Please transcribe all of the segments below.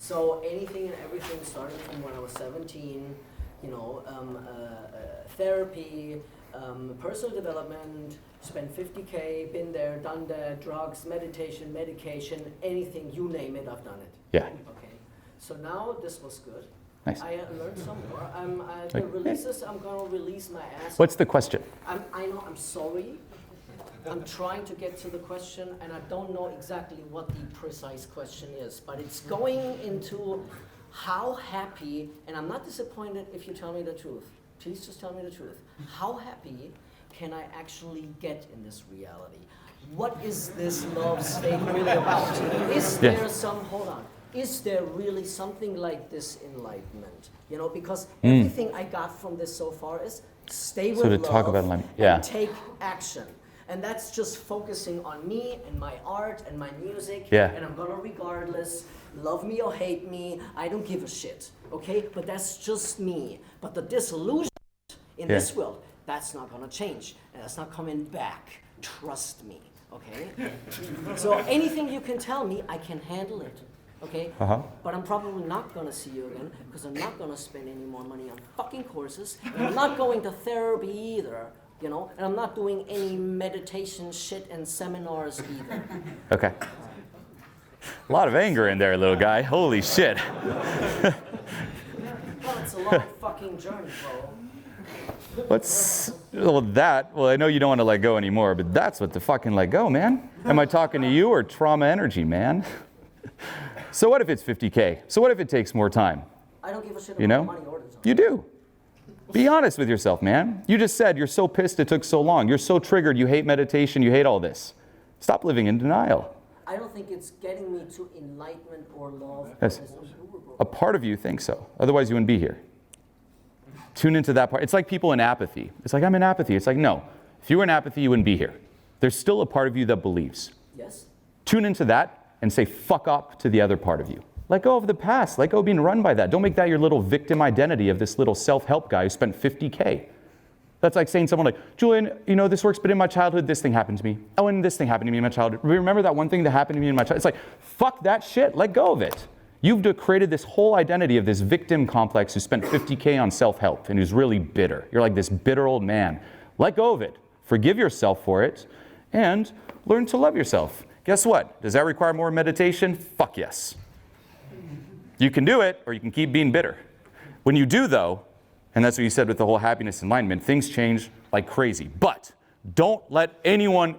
So anything and everything starting from when I was 17, therapy, personal development, spent 50K, been there, done that, drugs, meditation, medication, anything, you name it, I've done it. Yeah. Okay. So now this was good. Nice. I learned some more. The releases, I'm going to release my ass. What's the question? I know, I'm sorry. I'm trying to get to the question, and I don't know exactly what the precise question is, but it's going into how happy, and I'm not disappointed if you tell me the truth. Please just tell me the truth. How happy can I actually get in this reality? What is this love state really about? Is there is there really something like this enlightenment? Because everything I got from this so far is stay with love talk about enlightenment. and take action. And that's just focusing on me and my art and my music. Yeah. And I'm gonna regardless, love me or hate me, I don't give a shit, okay? But that's just me. But the disillusion in this world, that's not gonna change. And that's not coming back, trust me, okay? So anything you can tell me, I can handle it, okay? But I'm probably not gonna see you again, because I'm not gonna spend any more money on fucking courses, and I'm not going to therapy either, and I'm not doing any meditation shit and seminars either. Okay. A lot of anger in there, little guy. Holy shit. Well, it's a long fucking journey, bro. I know you don't want to let go anymore, but that's what to fucking let go, man. Am I talking to you or trauma energy, man? So what if it's 50K? So what if it takes more time? I don't give a shit about money or design. You do. Be honest with yourself, man. You just said you're so pissed it took so long. You're so triggered, you hate meditation, you hate all this. Stop living in denial. I don't think it's getting me to enlightenment or love. Yes. A part of you thinks so. Otherwise you wouldn't be here. Tune into that part. It's like people in apathy. It's like, I'm in apathy. It's like, no. If you were in apathy, you wouldn't be here. There's still a part of you that believes. Yes. Tune into that and say fuck up to the other part of you. Let go of the past. Let go of being run by that. Don't make that your little victim identity of this little self-help guy who spent 50K. That's like saying someone like, Julien, this works, but in my childhood, this thing happened to me. Oh, and this thing happened to me in my childhood. Remember that one thing that happened to me in my childhood? It's like, fuck that shit. Let go of it. You've created this whole identity of this victim complex who spent 50K on self-help and who's really bitter. You're like this bitter old man. Let go of it. Forgive yourself for it and learn to love yourself. Guess what? Does that require more meditation? Fuck yes. You can do it, or you can keep being bitter. When you do, though, and that's what you said with the whole happiness enlightenment, things change like crazy. But don't let anyone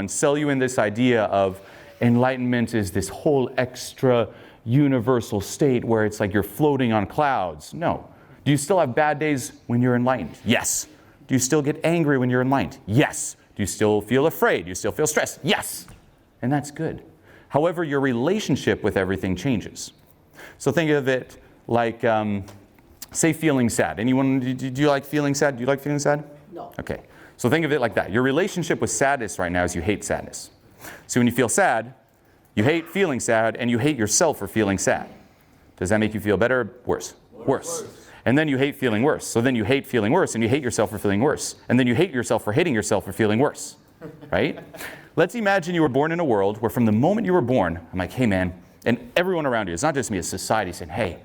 sell you in this idea of enlightenment is this whole extra universal state where it's like you're floating on clouds. No. Do you still have bad days when you're enlightened? Yes. Do you still get angry when you're enlightened? Yes. Do you still feel afraid? Do you still feel stressed? Yes. And that's good. However, your relationship with everything changes. So think of it like, say feeling sad. Anyone, do you like feeling sad? Do you like feeling sad? No. Okay. So think of it like that. Your relationship with sadness right now is you hate sadness. So when you feel sad, you hate feeling sad, and you hate yourself for feeling sad. Does that make you feel better? Worse. Worse. And then you hate feeling worse. So then you hate feeling worse, and you hate yourself for feeling worse. And then you hate yourself for hating yourself for feeling worse. Right? Let's imagine you were born in a world where from the moment you were born, I'm like, hey man, and everyone around you, it's not just me, it's society saying, hey,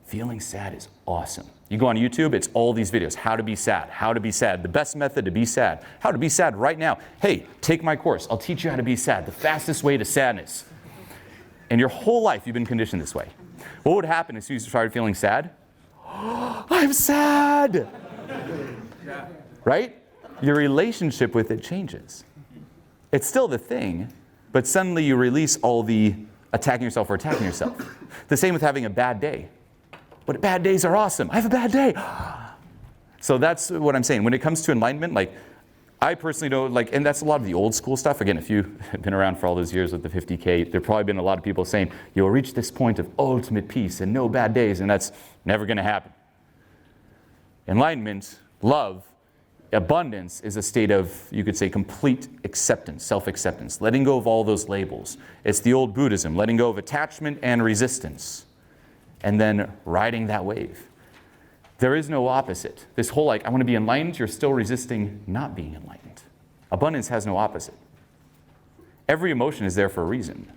feeling sad is awesome. You go on YouTube, it's all these videos, how to be sad, the best method to be sad, how to be sad right now. Hey, take my course, I'll teach you how to be sad, the fastest way to sadness. And your whole life you've been conditioned this way. What would happen as soon as you started feeling sad? I'm sad! Right? Your relationship with it changes. It's still the thing, but suddenly you release all the attacking yourself or attacking yourself. The same with having a bad day. But bad days are awesome. I have a bad day. So that's what I'm saying. When it comes to enlightenment, like I personally don't like, and that's a lot of the old school stuff. Again, if you've been around for all those years with the 50K, there've probably been a lot of people saying, you'll reach this point of ultimate peace and no bad days, and that's never going to happen. Enlightenment, love, abundance is a state of, you could say, complete acceptance, self-acceptance, letting go of all those labels. It's the old Buddhism, letting go of attachment and resistance, and then riding that wave. There is no opposite. This whole I want to be enlightened, you're still resisting not being enlightened. Abundance has no opposite. Every emotion is there for a reason.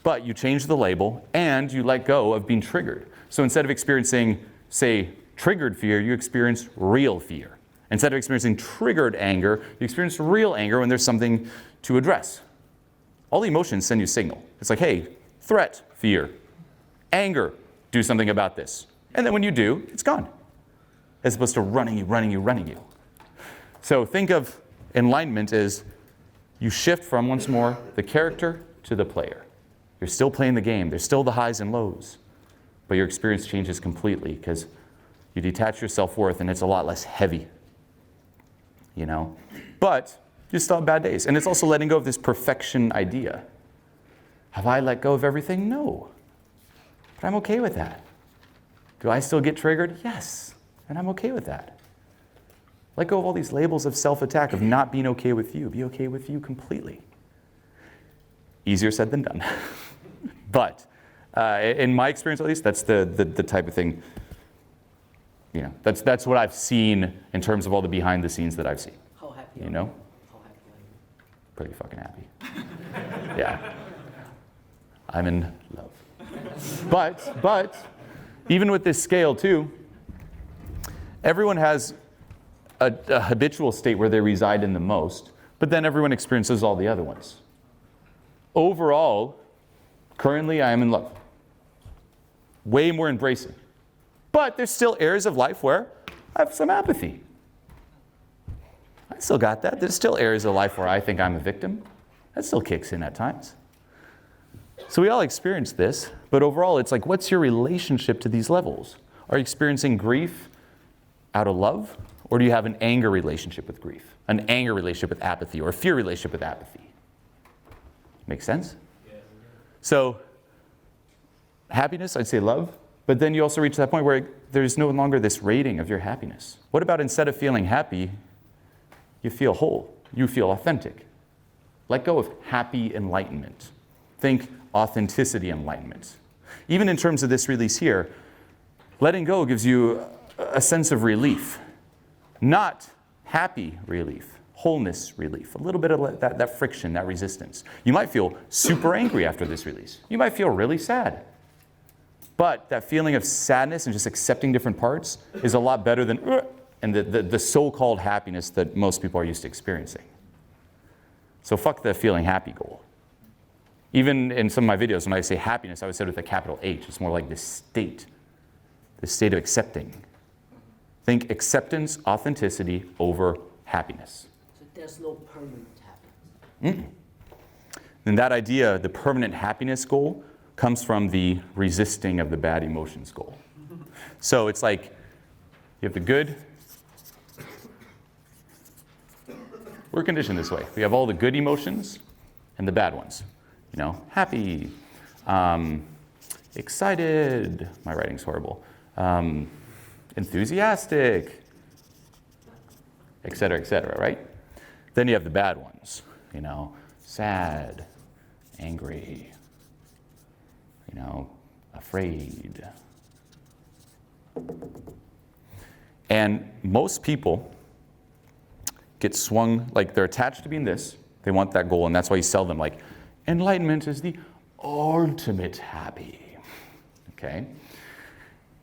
But you change the label and you let go of being triggered. So instead of experiencing, say, triggered fear, you experience real fear. Instead of experiencing triggered anger, you experience real anger when there's something to address. All the emotions send you a signal. It's like, hey, threat, fear, anger, do something about this. And then when you do, it's gone. As opposed to running you. So think of enlightenment as you shift from, once more, the character to the player. You're still playing the game. There's still the highs and lows. But your experience changes completely because you detach your self-worth and it's a lot less heavy. You know? But you still have bad days. And it's also letting go of this perfection idea. Have I let go of everything? No. But I'm okay with that. Do I still get triggered? Yes. And I'm okay with that. Let go of all these labels of self-attack, of not being okay with you. Be okay with you completely. Easier said than done. But in my experience, at least, that's the type of thing. You know, that's what I've seen in terms of all the behind the scenes that I've seen. How happy you know? How happy are you? Pretty fucking happy. Yeah. I'm in love. But even with this scale too, everyone has a habitual state where they reside in the most, but then everyone experiences all the other ones. Overall, currently I am in love. Way more embracing. But there's still areas of life where I have some apathy. I still got that. There's still areas of life where I think I'm a victim. That still kicks in at times. So we all experience this, but overall it's like, what's your relationship to these levels? Are you experiencing grief out of love? Or do you have an anger relationship with grief? An anger relationship with apathy, or a fear relationship with apathy? Make sense? Yeah. So, happiness, I'd say love, but then you also reach that point where there's no longer this rating of your happiness. What about instead of feeling happy, you feel whole, you feel authentic? Let go of happy enlightenment. Think authenticity enlightenment. Even in terms of this release here, letting go gives you a sense of relief. Not happy relief, wholeness relief, a little bit of that friction, that resistance. You might feel super angry after this release. You might feel really sad. But that feeling of sadness and just accepting different parts is a lot better than and the so-called happiness that most people are used to experiencing. So fuck the feeling happy goal. Even in some of my videos, when I say happiness, I would say it with a capital H. It's more like this state of accepting. Think acceptance, authenticity over happiness. So there's no permanent happiness. And that idea, the permanent happiness goal, comes from the resisting of the bad emotions goal. So it's like you have the good. We're conditioned this way. We have all the good emotions and the bad ones. You know, happy, excited. My writing's horrible. Enthusiastic, etc., right? Then you have the bad ones, you know, sad, angry, you know, afraid. And most people get swung, like they're attached to being this, they want that goal, and that's why you sell them like, enlightenment is the ultimate happy, okay?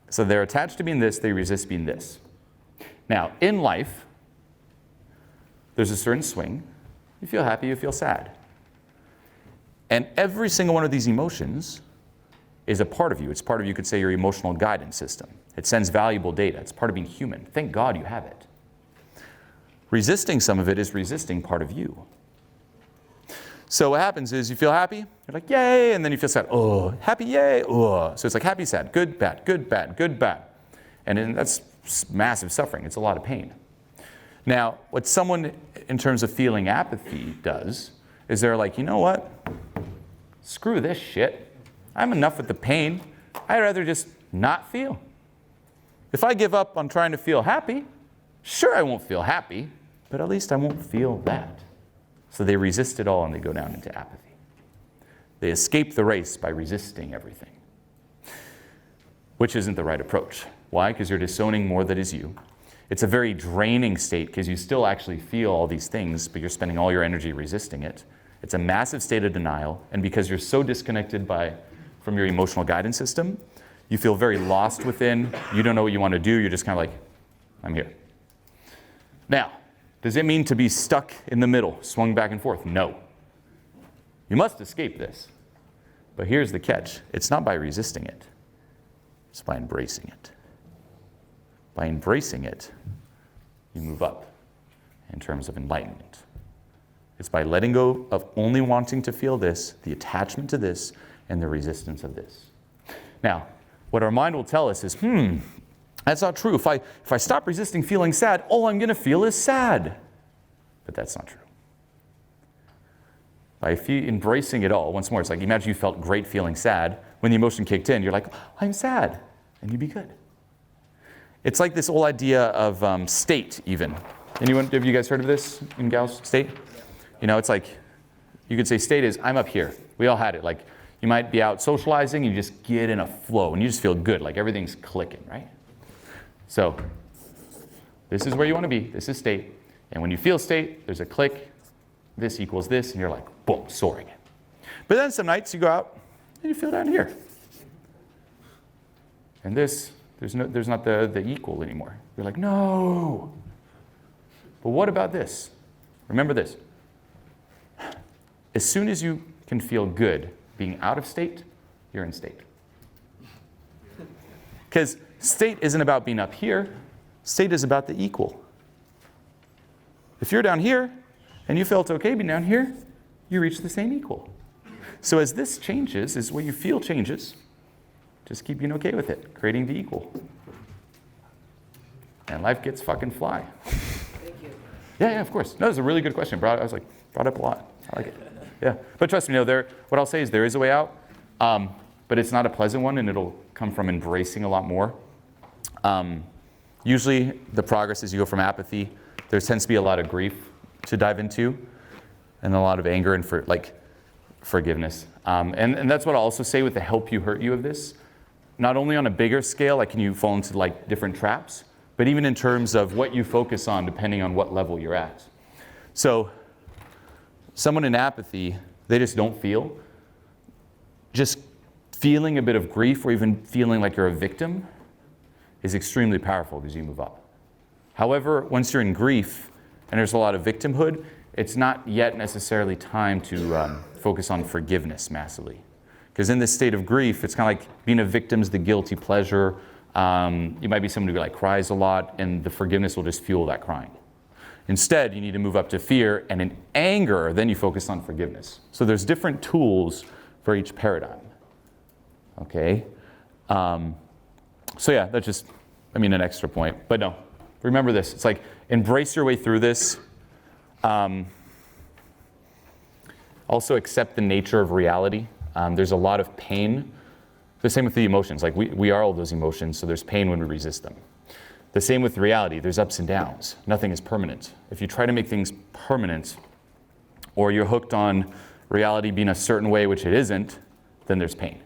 So they're attached to being this, they resist being this. Now, in life, there's a certain swing. You feel happy, you feel sad. And every single one of these emotions is a part of you. It's part of, you could say, your emotional guidance system. It sends valuable data. It's part of being human. Thank God you have it. Resisting some of it is resisting part of you. So what happens is you feel happy, you're like, yay, and then you feel sad, oh, happy, yay, oh. So it's like happy, sad, good, bad, good, bad, good, bad. And then that's massive suffering. It's a lot of pain. Now, what someone in terms of feeling apathy does is they're like, you know what? Screw this shit. I'm enough with the pain. I'd rather just not feel. If I give up on trying to feel happy, sure I won't feel happy, but at least I won't feel that. So they resist it all and they go down into apathy. They escape the race by resisting everything, which isn't the right approach. Why? Because you're disowning more that is you. It's a very draining state because you still actually feel all these things, but you're spending all your energy resisting it. It's a massive state of denial, and because you're so disconnected from your emotional guidance system, you feel very lost within. You don't know what you want to do. You're just kind of like, I'm here. Now, does it mean to be stuck in the middle, swung back and forth? No. You must escape this. But here's the catch. It's not by resisting it. It's by embracing it. By embracing it, you move up in terms of enlightenment. It's by letting go of only wanting to feel this, the attachment to this, and the resistance of this. Now, what our mind will tell us is, that's not true. If I stop resisting feeling sad, all I'm going to feel is sad. But that's not true. By embracing it all, once more, it's like, imagine you felt great feeling sad. When the emotion kicked in, you're like, I'm sad. And you'd be good. It's like this whole idea of state, even. Have you guys heard of this in Gauss state? You know, it's like, you could say state is, I'm up here. We all had it. Like, you might be out socializing, you just get in a flow, and you just feel good, like everything's clicking, right? So, this is where you want to be. This is state. And when you feel state, there's a click. This equals this, and you're like, boom, soaring. But then some nights you go out, and you feel down here. And there's not the equal anymore. You're like, no. But what about this? Remember this. As soon as you can feel good being out of state, you're in state. Because state isn't about being up here. State is about the equal. If you're down here and you felt okay being down here, you reach the same equal. So as this changes, as what you feel changes, just keep being okay with it, creating the equal. And life gets fucking fly. Thank you. Yeah, of course. No, it's a really good question. Brought up a lot. I like it. Yeah, but trust me, what I'll say is there is a way out, but it's not a pleasant one, and it'll come from embracing a lot more. Usually, the progress is you go from apathy. There tends to be a lot of grief to dive into, and a lot of anger and forgiveness. And that's what I'll also say with the help you hurt you of this. Not only on a bigger scale, like can you fall into like different traps, but even in terms of what you focus on, depending on what level you're at. So, someone in apathy, they just don't feel. Just feeling a bit of grief or even feeling like you're a victim is extremely powerful because you move up. However, once you're in grief and there's a lot of victimhood, it's not yet necessarily time to focus on forgiveness massively. Because in this state of grief, it's kind of like being a victim's the guilty pleasure. You might be someone who like cries a lot, and the forgiveness will just fuel that crying. Instead, you need to move up to fear, and in anger, then you focus on forgiveness. So there's different tools for each paradigm. Okay? So yeah, that's just, an extra point. But no, remember this. It's like, embrace your way through this. Also accept the nature of reality. There's a lot of pain. The same with the emotions. Like we are all those emotions, so there's pain when we resist them. The same with reality. There's ups and downs. Nothing is permanent. If you try to make things permanent, or you're hooked on reality being a certain way, which it isn't, then there's pain.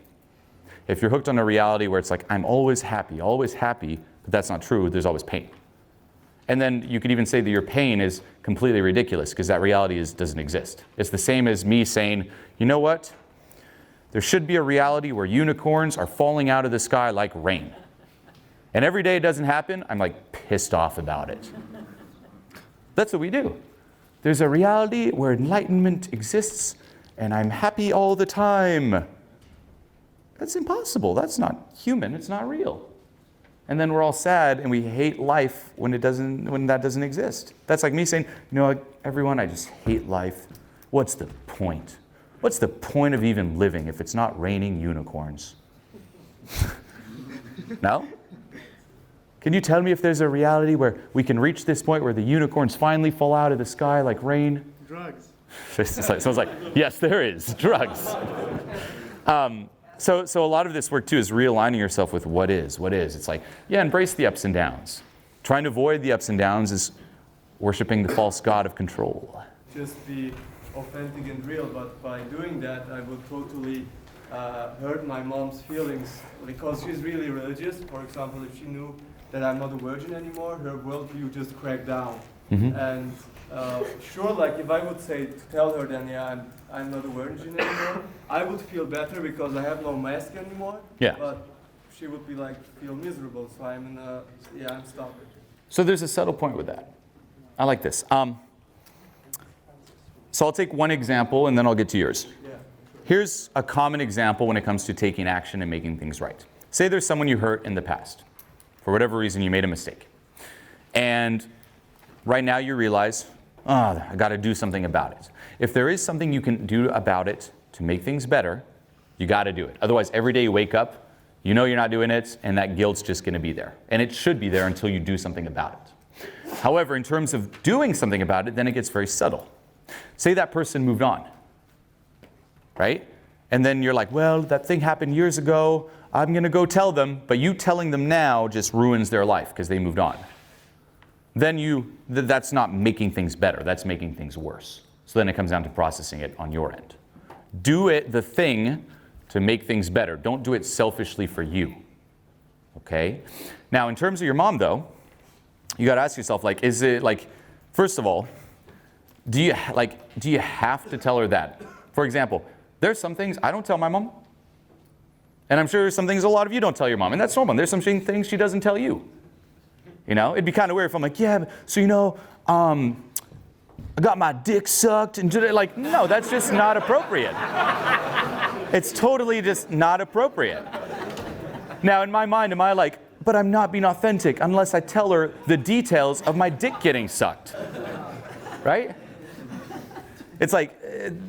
If you're hooked on a reality where it's like, I'm always happy, but that's not true, there's always pain. And then you could even say that your pain is completely ridiculous because that reality doesn't exist. It's the same as me saying, you know what? There should be a reality where unicorns are falling out of the sky like rain. And every day it doesn't happen, I'm like pissed off about it. That's what we do. There's a reality where enlightenment exists and I'm happy all the time. That's impossible. That's not human. It's not real. And then we're all sad and we hate life when that doesn't exist. That's like me saying, everyone, I just hate life. What's the point? What's the point of even living if it's not raining unicorns? No? Can you tell me if there's a reality where we can reach this point where the unicorns finally fall out of the sky like rain? Drugs. Someone's like, yes, there is. Drugs. So a lot of this work, too, is realigning yourself with what is. It's like, embrace the ups and downs. Trying to avoid the ups and downs is worshiping the false god of control. Just be authentic and real, but by doing that, I would totally hurt my mom's feelings because she's really religious. For example, if she knew that I'm not a virgin anymore, her worldview just cracked down. And sure, like if I would say to tell her then, yeah, I'm not a virgin anymore, I would feel better because I have no mask anymore. Yeah. But she would be like, feel miserable, so I'm stuck. So there's a subtle point with that. I like this. So I'll take one example and then I'll get to yours. Yeah. Here's a common example when it comes to taking action and making things right. Say there's someone you hurt in the past. For whatever reason, you made a mistake. And right now you realize, I got to do something about it. If there is something you can do about it to make things better, you got to do it. Otherwise, every day you wake up, you know you're not doing it, and that guilt's just going to be there. And it should be there until you do something about it. However, in terms of doing something about it, then it gets very subtle. Say that person moved on, right? And then you're like, well, that thing happened years ago. I'm going to go tell them. But you telling them now just ruins their life because they moved on. Then that's not making things better. That's making things worse. So then it comes down to processing it on your end. Do the thing to make things better. Don't do it selfishly for you. Okay? Now, in terms of your mom, though, you got to ask yourself, like, is it like, first of all, do you have to tell her that? For example, there's some things I don't tell my mom. And I'm sure there's some things a lot of you don't tell your mom. And that's normal. There's some things she doesn't tell you. You know, it'd be kind of weird if I'm like, yeah, so I got my dick sucked. And like, no, that's just not appropriate. It's totally just not appropriate. Now, in my mind, am I like, but I'm not being authentic unless I tell her the details of my dick getting sucked. Right? It's like,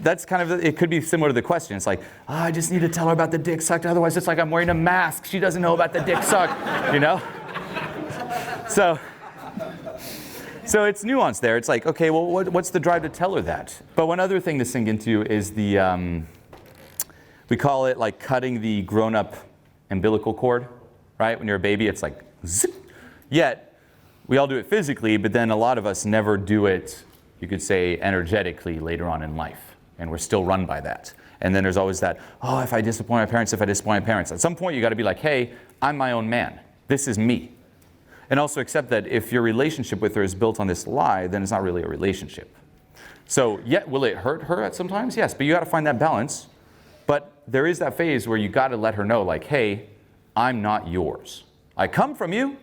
that's kind of, it could be similar to the question. It's like, I just need to tell her about the dick sucked. Otherwise, it's like I'm wearing a mask. She doesn't know about the dick sucked, you know? So it's nuanced there. It's like, okay, well, what's the drive to tell her that? But one other thing to sink into is we call it like cutting the grown-up umbilical cord, right? When you're a baby, it's like zip. Yet, we all do it physically, but then a lot of us never do it, you could say, energetically later on in life. And we're still run by that. And then there's always that, if I disappoint my parents, At some point, you got to be like, hey, I'm my own man. This is me. And also accept that if your relationship with her is built on this lie, then it's not really a relationship. So, will it hurt her at some times? Yes, but you got to find that balance. But there is that phase where you got to let her know, like, hey, I'm not yours. I come from you,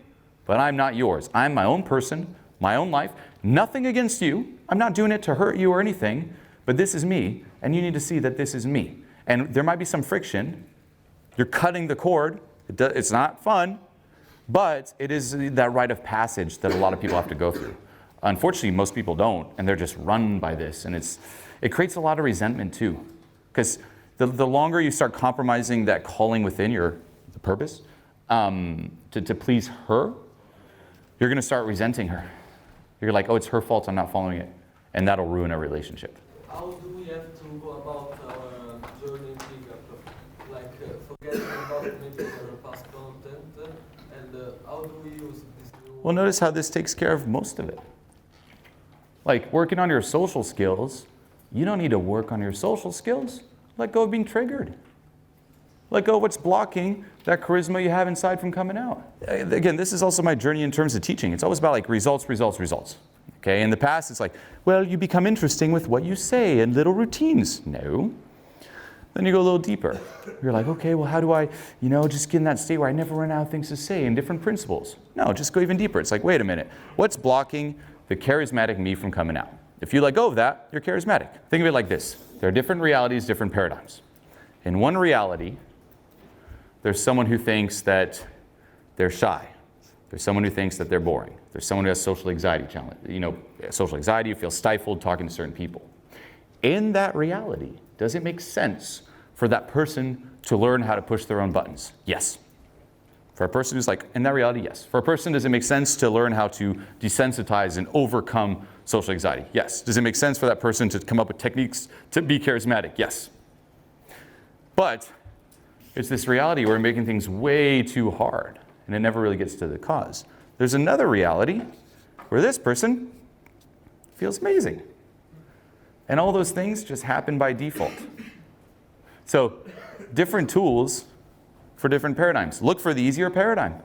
but I'm not yours. I'm my own person, my own life. Nothing against you. I'm not doing it to hurt you or anything, but this is me, and you need to see that this is me. And there might be some friction. You're cutting the cord. It's not fun. But it is that rite of passage that a lot of people have to go through. Unfortunately, most people don't, and they're just run by this. And it creates a lot of resentment too. Because the longer you start compromising that calling within the purpose to please her, you're going to start resenting her. You're like, it's her fault, I'm not following it. And that'll ruin a relationship. How do we have to go about our journey like forgetting about maybe our past content? How do we use this new... Well, notice how this takes care of most of it. Like working on your social skills, you don't need to work on your social skills. Let go of being triggered. Let go of what's blocking that charisma you have inside from coming out. Again, this is also my journey in terms of teaching. It's always about like results. Okay, in the past it's like, well, you become interesting with what you say and little routines. No. Then you go a little deeper. You're like, okay, well, how do I, just get in that state where I never run out of things to say and different principles? No, just go even deeper. It's like, wait a minute. What's blocking the charismatic me from coming out? If you let go of that, you're charismatic. Think of it like this. There are different realities, different paradigms. In one reality, there's someone who thinks that they're shy. There's someone who thinks that they're boring. There's someone who has social anxiety challenge. Social anxiety, you feel stifled talking to certain people. In that reality, does it make sense for that person to learn how to push their own buttons? Yes. For a person who's like, in that reality, yes. For a person, does it make sense to learn how to desensitize and overcome social anxiety? Yes. Does it make sense for that person to come up with techniques to be charismatic? Yes. But it's this reality where we're making things way too hard, and it never really gets to the cause. There's another reality where this person feels amazing. And all those things just happen by default. So, different tools for different paradigms. Look for the easier paradigm.